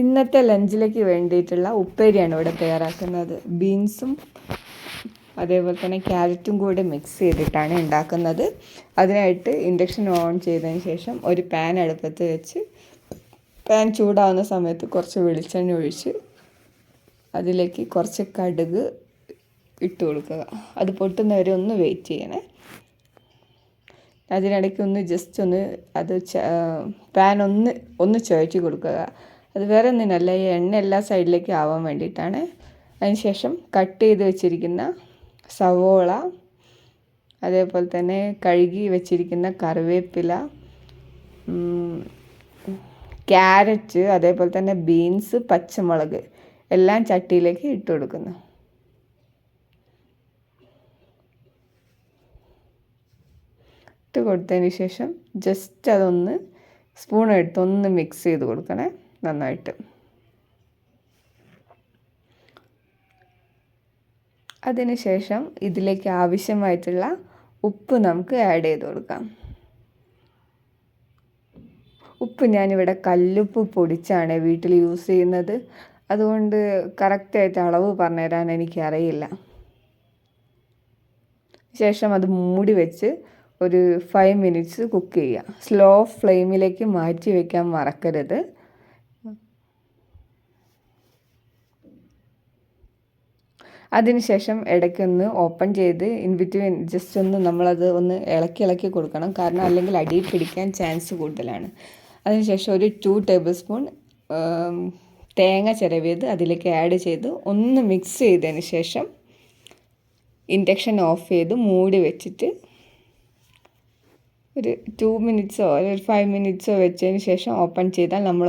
ഇന്നത്തെ ലഞ്ചിലേക്ക് വേണ്ടിയിട്ടുള്ള ഉപ്പേരിയാണ് ഇവിടെ തയ്യാറാക്കുന്നത്. ബീൻസും അതേപോലെ തന്നെ ക്യാരറ്റും കൂടി മിക്സ് ചെയ്തിട്ടാണ് ഉണ്ടാക്കുന്നത്. അതിനായിട്ട് ഇൻഡക്ഷൻ ഓൺ ചെയ്തതിന് ശേഷം ഒരു പാൻ അടുപ്പത്ത് വെച്ച് പാൻ ചൂടാവുന്ന സമയത്ത് കുറച്ച് വെളിച്ചെണ്ണ ഒഴിച്ച് അതിലേക്ക് കുറച്ച് കടുക് ഇട്ട് കൊടുക്കുക. അത് പൊട്ടുന്നവരെ ഒന്ന് വെയിറ്റ് ചെയ്യണേ. അതിനിടയ്ക്ക് അത് പാൻ ഒന്ന് ചുഴറ്റി കൊടുക്കുക. അത് വേറെ ഒന്നിനല്ല, ഈ എണ്ണ എല്ലാ സൈഡിലേക്ക് ആവാൻ വേണ്ടിയിട്ടാണ്. അതിനുശേഷം കട്ട് ചെയ്ത് വെച്ചിരിക്കുന്ന സവോള, അതേപോലെ തന്നെ കഴുകി വെച്ചിരിക്കുന്ന കറിവേപ്പില, ക്യാരറ്റ്, അതേപോലെ തന്നെ ബീൻസ്, പച്ചമുളക് എല്ലാം ചട്ടിയിലേക്ക് ഇട്ട് കൊടുക്കുന്നു. ഇട്ട് കൊടുത്തതിന് ശേഷം ജസ്റ്റ് അതൊന്ന് സ്പൂൺ എടുത്ത് ഒന്ന് മിക്സ് ചെയ്ത് കൊടുക്കണേ നന്നായിട്ട്. അതിനുശേഷം ഇതിലേക്ക് ആവശ്യമായിട്ടുള്ള ഉപ്പ് നമുക്ക് ആഡ് ചെയ്ത് കൊടുക്കാം. ഉപ്പ് ഞാനിവിടെ കല്ലുപ്പ് പൊടിച്ചാണ് വീട്ടിൽ യൂസ് ചെയ്യുന്നത്. അതുകൊണ്ട് കറക്റ്റായിട്ട് അളവ് പറഞ്ഞുതരാൻ എനിക്കറിയില്ല. ശേഷം അത് മൂടി വെച്ച് ഒരു 5 മിനിറ്റ്സ് കുക്ക് ചെയ്യുക. സ്ലോ ഫ്ലെയിമിലേക്ക് മാറ്റി വയ്ക്കാൻ മറക്കരുത്. അതിനുശേഷം ഇടയ്ക്കൊന്ന് ഓപ്പൺ ചെയ്ത് ഇൻ ബിറ്റ്വീൻ ജസ്റ്റ് നമ്മളത് ഒന്ന് ഇളക്കി കൊടുക്കണം. കാരണം അല്ലെങ്കിൽ അടിയിൽ പിടിക്കാൻ ചാൻസ് കൂടുതലാണ്. അതിനുശേഷം ഒരു 2 ടേബിൾ സ്പൂൺ തേങ്ങ ചിരവിയത് അതിലേക്ക് ആഡ് ചെയ്ത് ഒന്ന് മിക്സ് ചെയ്തതിന് ശേഷം ഇൻഡക്ഷൻ ഓഫ് ചെയ്ത് മൂടി വെച്ചിട്ട് ഒരു 2 മിനിറ്റ്സോ ഒരു 5 മിനിറ്റ്സോ വെച്ചതിന് ശേഷം ഓപ്പൺ ചെയ്താൽ നമ്മൾ